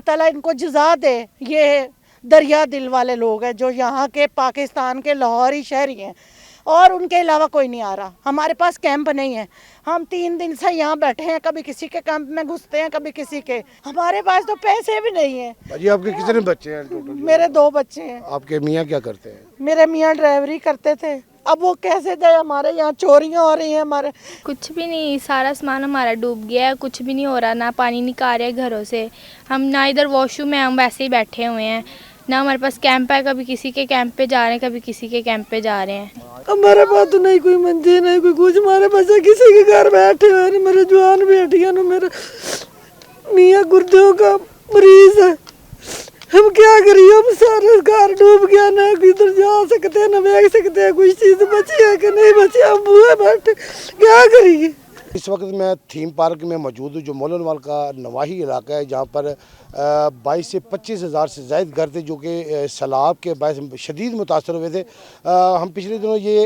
ताला इनको जज़ा दे। ये दरिया दिल वाले लोग हैं जो यहाँ के पाकिस्तान के लाहौरी शहरी हैं और उनके अलावा कोई नहीं आ रहा। हमारे पास कैंप नहीं है, हम 3 दिन से यहाँ बैठे हैं, कभी किसी के कैंप में घुसते हैं कभी किसी के। हमारे पास तो पैसे भी नहीं है। जी आपके कितने बच्चे हैं टोटल? मेरे 2 बच्चे हैं। आपके मियाँ क्या करते हैं? मेरे मियाँ ड्राइवरी करते थे, अब वो कैसे जाए? हमारे यहाँ चोरियाँ हो रही हैं। हमारे कुछ भी नहीं, सारा सामान हमारा डूब गया है, कुछ भी नहीं हो रहा, ना पानी निकाल रहे घरों से, हम ना इधर वॉशरूम है, हम वैसे ही बैठे हुए हैं, ना हमारे पास कैंप है, कभी किसी के कैंप पे जा रहे हैं कभी किसी के कैंप पे जा रहे हैं। हमारे पास तो नहीं कोई मंजे नहीं कोई कुछ, हमारे बच्चे किसी के घर बैठे हुए हैं। मेरे जवान बेटियां ने, मेरे मियाँ गुर्दों का मरीज है, हम क्या करिए? हम सारे घर डूब गया, ना किधर जा सकते हैं ना देख सकते हैं कोई चीज़ बची है कि नहीं बची, हम बुए बैठे क्या करिए? इस वक्त मैं थीम पार्क में मौजूद हूँ, जो मोलनवाल का नवाही इलाका है, जहाँ पर 22 से 25 हज़ार से ज़ायद घर थे जो कि सैलाब के बायस शदीद मुतासर हुए थे। हम पिछले दिनों ये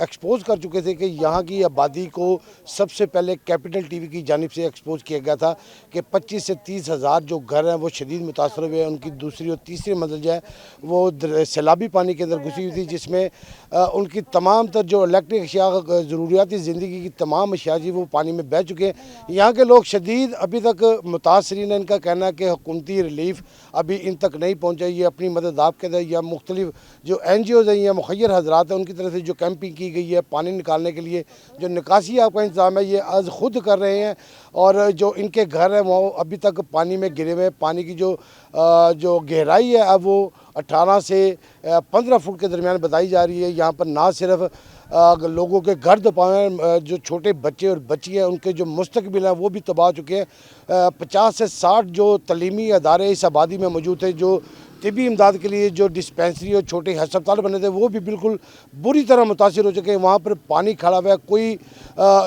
एक्सपोज़ कर चुके थे कि यहाँ की आबादी को सबसे पहले कैपिटल टीवी की जानिब से एक्सपोज़ किया गया था कि 25 से 30 हज़ार जो घर हैं वो शदीद मुतासर हुए हैं। उनकी दूसरी और तीसरी मंजिल जो है वो सैलाबी पानी के अंदर घुसी हुई थी, जिसमें उनकी तमाम तर जो इलेक्ट्रिक अशिया, ज़रूरियाती ज़िंदगी की तमाम अशिया जी वो पानी में बह चुके हैं। यहाँ के लोग शदीद अभी तक मुतासरीन हैं। इनका कहना है कि हुकूमती रिलीफ अभी इन तक नहीं पहुँचा। ये अपनी मदद आपके दे या मुख्तलिफ जो NGOs हैं या मुखैर हजरात हैं उनकी तरफ से जो कैंपिंग की गई है पानी निकालने के लिए, जो निकासी आपका इंतज़ाम है, ये आज खुद कर रहे हैं। और जो इनके घर हैं वो अभी तक पानी में गिरे हुए हैं। पानी की जो गहराई है अब वो 18 से 15 फुट के दरमियान बताई जा रही है। यहाँ पर ना सिर्फ लोगों के घर दबाए हैं, जो छोटे बच्चे और बच्ची हैं उनके जो मुस्तकबिल हैं वो भी तबाह हो चुके हैं। 50 से 60 जो तलीमी अदारे इस आबादी में मौजूद थे, जो तिबी इमदाद के लिए जो डिस्पेंसरी और छोटे हस्पताल बने थे, वो भी बिल्कुल बुरी तरह मुतासिर हो चुके हैं। वहाँ पर पानी खड़ा हुआ है, कोई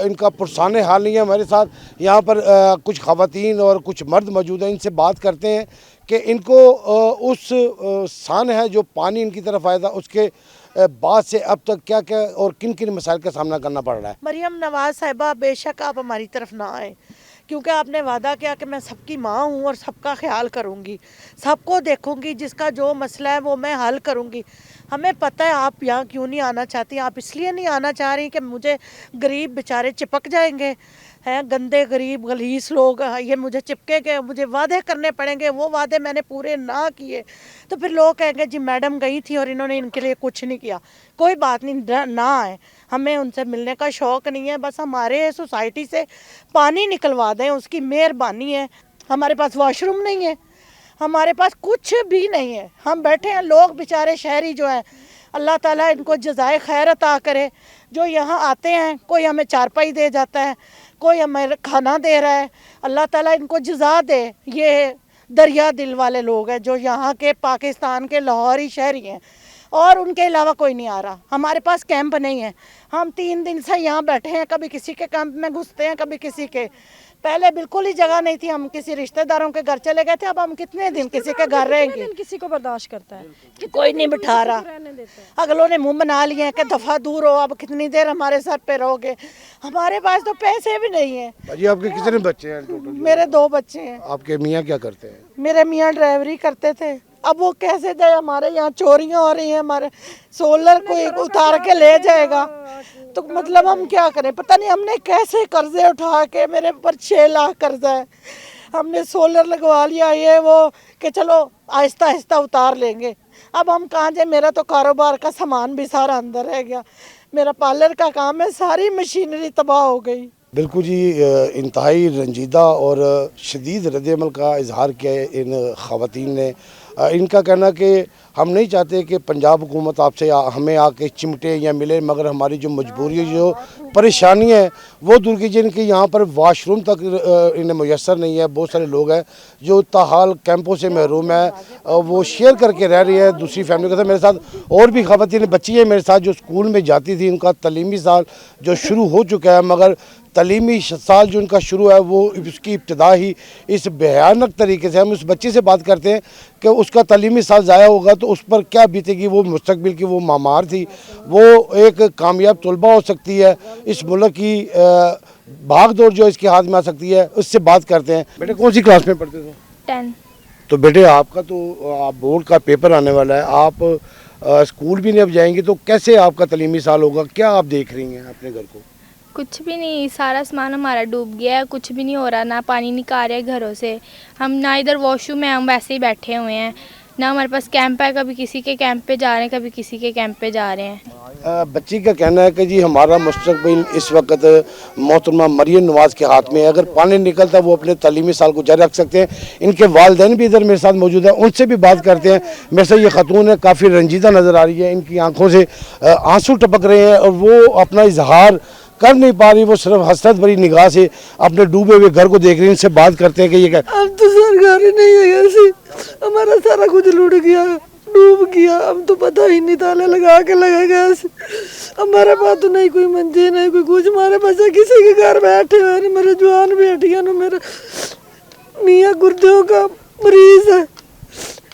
इनका पुरसाने हाल नहीं है। हमारे साथ यहाँ पर कुछ ख़वातीन और कुछ मर्द मौजूद हैं, इनसे बात करते हैं कि इनको उस सान है जो पानी इनकी तरफ आया था उसके बाद से अब तक क्या क्या और किन किन मसाइल का सामना करना पड़ रहा है। मरियम नवाज साहिबा, बेशक आप हमारी तरफ ना आए, क्योंकि आपने वादा किया कि मैं सबकी माँ हूँ और सबका ख्याल करूँगी, सबको देखूँगी, जिसका जो मसला है वो मैं हल करूँगी। हमें पता है आप यहाँ क्यों नहीं आना चाहती, आप इसलिए नहीं आना चाह रही कि मुझे गरीब बेचारे चिपक जाएंगे, हैं गंदे गरीब गलीस लोग, ये मुझे चिपके के मुझे वादे करने पड़ेंगे, वो वादे मैंने पूरे ना किए तो फिर लोग कहेंगे जी मैडम गई थी और इन्होंने इनके लिए कुछ नहीं किया। कोई बात नहीं, ना आए, हमें उनसे मिलने का शौक़ नहीं है, बस हमारे सोसाइटी से पानी निकलवा दें, उसकी मेहरबानी है। हमारे पास वॉशरूम नहीं है, हमारे पास कुछ भी नहीं है, हम बैठे हैं। लोग बेचारे शहरी जो हैं, अल्लाह ताला इनको जज़ाए खैर अता करे। जो यहाँ आते हैं, कोई हमें चारपाई दे जाता है, कोई हमें खाना दे रहा है, अल्लाह ताला इनको जज़ा दे। ये दरिया दिल वाले लोग हैं जो यहाँ के पाकिस्तान के लाहौरी शहरी हैं और उनके अलावा कोई नहीं आ रहा। हमारे पास कैंप नहीं है, हम 3 दिन से यहाँ बैठे हैं, कभी किसी के कैंप में घुसते हैं कभी किसी के। पहले बिल्कुल ही जगह नहीं थी, हम किसी रिश्तेदारों के घर चले गए थे, अब हम कितने दिन किसी के घर रहेंगे? किसी को बर्दाश्त करता है, कोई नहीं बिठा रहा। अगलों ने मुंह बना लिए हैं कि दफ़ा दूर हो, अब कितनी देर हमारे सर पे रहोगे? हमारे पास तो पैसे भी नहीं है। जी आपके कितने बच्चे हैं टोटल? मेरे 2 बच्चे हैं। आपके मियाँ क्या करते हैं? मेरे मियाँ ड्राइवरी करते थे, अब वो कैसे जाए? हमारे यहाँ चोरियाँ हो रही हैं, हमारे सोलर कोई उतार के ले जाएगा, तो मतलब हम क्या करें? पता नहीं हमने कैसे कर्जे उठा के, मेरे ऊपर 6 लाख कर्जा है, हमने सोलर लगवा लिया ये वो कि चलो आहिस्ता आहिस्ता उतार लेंगे। अब हम कहाँ जाए? मेरा तो कारोबार का सामान भी सारा अंदर रह गया, मेरा पार्लर का काम है, सारी मशीनरी तबाह हो गई। बिल्कुल जी, इंतहाई रंजीदा और शदीद रद्द-ए-अमल का इजहार किया है इन ख़वातीन ने। इनका कहना कि हम नहीं चाहते कि पंजाब हुकूमत आपसे हमें आके चिमटे या मिले, मगर हमारी जो मजबूरी जो परेशानी है वो दूर कीजिए। इनके यहाँ पर वाशरूम तक इन्हें मुयसर नहीं है। बहुत सारे लोग हैं जो ताहाल कैंपों से महरूम है, वो शेयर करके रह रही है दूसरी फैमिली के साथ। मेरे साथ और भी ख़वातीन बच्ची है मेरे साथ जो स्कूल में जाती थी, उनका तलीमी साल जो शुरू हो चुका है, मगर तलीमी साल जो उनका शुरू है वो उसकी इब्तिदा ही इस भयानक तरीके से। हम उस बच्चे से बात करते हैं कि उसका तलीमी साल ज़ाया होगा तो उस पर क्या बीतेगी। वो मुस्तकबिल की वो मामार थी, वो एक कामयाब तलबा हो सकती है, इस मुल्क की भाग दौड़ जो इसके हाथ में आ सकती है। उससे बात करते हैं। बेटे कौन सी क्लास में पढ़ते थे? 10। تو بیٹے آپ کا تو آپ بورڈ کا پیپر آنے والا ہے, آپ اسکول بھی نہیں اب جائیں گے تو کیسے آپ کا تعلیمی سال ہوگا؟ کیا آپ دیکھ رہی ہیں اپنے گھر کو؟ کچھ بھی نہیں, سارا سامان ہمارا ڈوب گیا ہے, کچھ بھی نہیں ہو رہا, نہ پانی نکال رہے گھروں سے, ہم نہ ادھر واش روم میں, ہم ویسے ہی بیٹھے ہوئے ہیں, نہ ہمارے پاس کیمپ ہے, کبھی کسی کے کیمپ پہ جا رہے ہیں, کبھی کسی کے کیمپ پہ جا رہے ہیں. بچی کا کہنا ہے کہ جی ہمارا مستقبل اس وقت محترمہ مریم نواز کے ہاتھ میں ہے, اگر پانی نکلتا ہے وہ اپنے تعلیمی سال کو جاری رکھ سکتے ہیں. ان کے والدین بھی ادھر میرے ساتھ موجود ہیں, ان سے بھی بات کرتے ہیں. میرے سے یہ خاتون ہے, کافی رنجیدہ نظر آ رہی ہے, ان کی آنکھوں سے آنسو ٹپک رہے ہیں اور وہ اپنا اظہار کر نہیں پا رہی, وہ صرف حسرت بھری نگاہ سے اپنے ڈوبے ہوئے گھر کو دیکھ رہی ہیں. ان سے بات کرتے ہیں کہ یہ اب تو سرکار ہی نہیں ہے ایسی, ہمارا سارا کچھ لوٹ گیا, ڈوب گیا, ہم تو پتہ ہی نہیں, تالے لگا کے لگے گئے ایسے. ہمارے پاس تو نہیں کوئی منجے, نہیں کوئی کچھ, ہمارے بچے کسی کے گھر بیٹھے ہوئے, میرے جوان بیٹیاں نا, میرے میاں گردوں کا مریض ہے,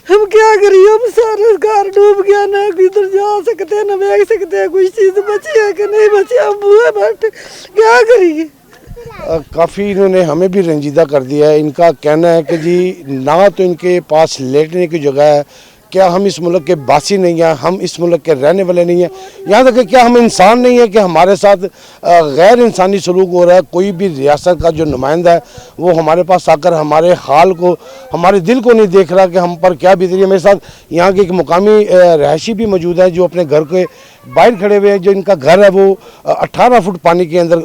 ہم کیا کریے, ہم سارے گھر ڈوب گیا, نہ ادھر جا سکتے ہیں, نہ دیکھ سکتے ہیں کوئی چیز بچی ہے کہ نہیں بچی, ہم بوئے بیٹھے کیا کریے. کافی انہوں نے ہمیں بھی رنجیدہ کر دیا ہے. ان کا کہنا ہے کہ جی نہ تو ان کے پاس لیٹنے کی جگہ ہے, کیا ہم اس ملک کے باسی نہیں ہیں, ہم اس ملک کے رہنے والے نہیں ہیں, یہاں تک کہ کیا ہم انسان نہیں ہیں کہ ہمارے ساتھ غیر انسانی سلوک ہو رہا ہے. کوئی بھی ریاست کا جو نمائندہ ہے وہ ہمارے پاس آ کر ہمارے حال کو, ہمارے دل کو نہیں دیکھ رہا کہ ہم پر کیا بیت رہی ہے. میرے ساتھ یہاں کے ایک مقامی رہائشی بھی موجود ہے جو اپنے گھر کے باہر کھڑے ہوئے ہیں, جو ان کا گھر ہے وہ 18 فٹ پانی کے اندر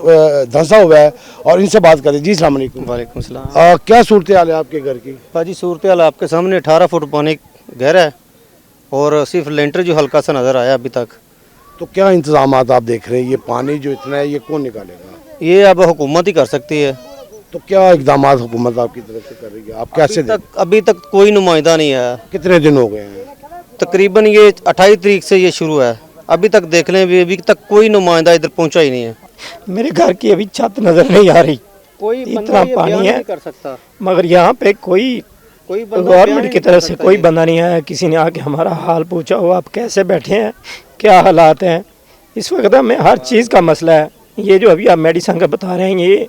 دھنسا ہوا ہے, اور ان سے بات کریں. جی السلام علیکم. وعلیکم السلام. کیا صورتحال ہے آپ کے گھر کی؟ باجی صورتحال آپ کے سامنے, 18 فٹ پانی گہرا ہے اور صرف لینٹر جو ہلکا سا نظر آیا ابھی تک. تو کیا انتظامات آپ دیکھ رہے ہیں؟ یہ پانی جو اتنا ہے یہ کون نکالے گا؟ یہ اب حکومت ہی کر سکتی ہے. تو کیا اقدامات حکومت آپ کی طرف سے کر رہی ہے؟ آپ کیسے ابھی تک کوئی نمائندہ نہیں آیا. کتنے دن ہو گئے ہیں؟ تقریباً یہ 28 تاریخ سے یہ شروع ہے, ابھی تک دیکھ لیں, ابھی تک کوئی نمائندہ ادھر پہنچا ہی نہیں ہے. میرے گھر کی ابھی چھت نظر نہیں آ رہی, کوئی اتنا پانی ہے, کر سکتا, مگر یہاں پہ کوئی گورنمنٹ کی طرف سے کوئی بندہ نہیں آیا, کسی نے آ کے ہمارا حال پوچھا ہو آپ کیسے بیٹھے ہیں, کیا حالات ہیں. اس وقت ہمیں ہر چیز کا مسئلہ ہے. یہ جو ابھی آپ میڈیسن کا بتا رہے ہیں, یہ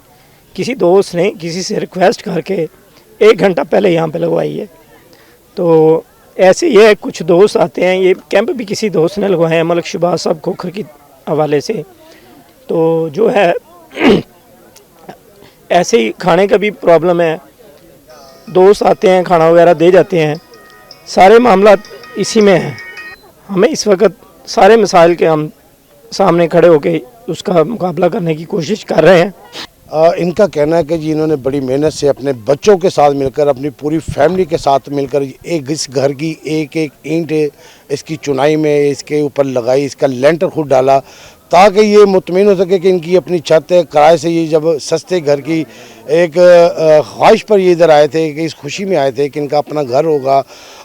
کسی دوست نے کسی سے ریکویسٹ کر کے 1 گھنٹہ پہلے یہاں پہ لگوائی ہے. تو ایسے یہ کچھ دوست آتے ہیں, یہ کیمپ بھی کسی دوست نے لگوائے ہیں, ملک شہباز صاحب کھوکھر کی حوالے سے. تو جو ہے ایسے ہی کھانے کا بھی پرابلم ہے, دوست آتے ہیں کھانا وغیرہ دے جاتے ہیں, سارے معاملات اسی میں ہیں. ہمیں اس وقت سارے مسائل کے ہم سامنے کھڑے ہو کے اس کا مقابلہ کرنے کی کوشش کر رہے ہیں. ان کا کہنا ہے کہ جی انہوں نے بڑی محنت سے اپنے بچوں کے ساتھ مل کر, اپنی پوری فیملی کے ساتھ مل کر اس گھر کی ایک ایک اینٹ اس کی چنائی میں اس کے اوپر لگائی, اس کا لینٹر خود ڈالا تاکہ یہ مطمئن ہو سکے کہ ان کی اپنی چھت ہے. کرائے سے یہ جب سستے گھر کی ایک خواہش پر یہ ادھر آئے تھے, کہ اس خوشی میں آئے تھے کہ ان کا اپنا گھر ہوگا.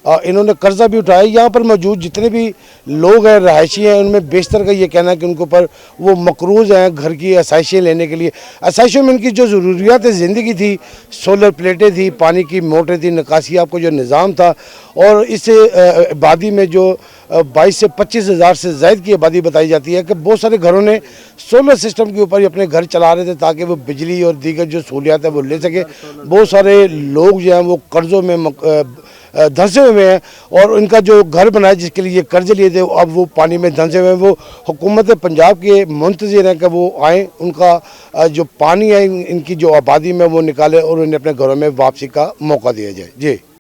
انہوں نے قرضہ بھی اٹھایا. یہاں پر موجود جتنے بھی لوگ ہیں, رہائشی ہیں, ان میں بیشتر کا یہ کہنا ہے کہ ان کے اوپر وہ مقروض ہیں گھر کی آسائشیں لینے کے لیے. آسائشوں میں ان کی جو ضروریات زندگی تھی, سولر پلیٹیں تھی, پانی کی موٹریں تھیں, نکاسیاب کا جو نظام تھا, اور اس آبادی میں جو 22 سے 25 ہزار سے زائد کی آبادی بتائی جاتی ہے, کہ بہت سارے گھروں نے سولر سسٹم کے اوپر ہی اپنے گھر چلا رہے تھے تاکہ وہ بجلی اور دیگر جو سہولیات ہیں وہ لے سکے. بہت سارے لوگ جو ہیں وہ قرضوں میں دھنسے ہوئے ہیں, اور ان کا جو گھر بنایا جس کے لیے یہ قرض لیے تھے اب وہ پانی میں دھنسے ہوئے ہیں. وہ حکومت پنجاب کے منتظر ہیں کہ وہ آئیں, ان کا جو پانی ہے ان کی جو آبادی میں وہ نکالے اور انہیں اپنے گھروں میں واپسی کا موقع دیا جائے. جی.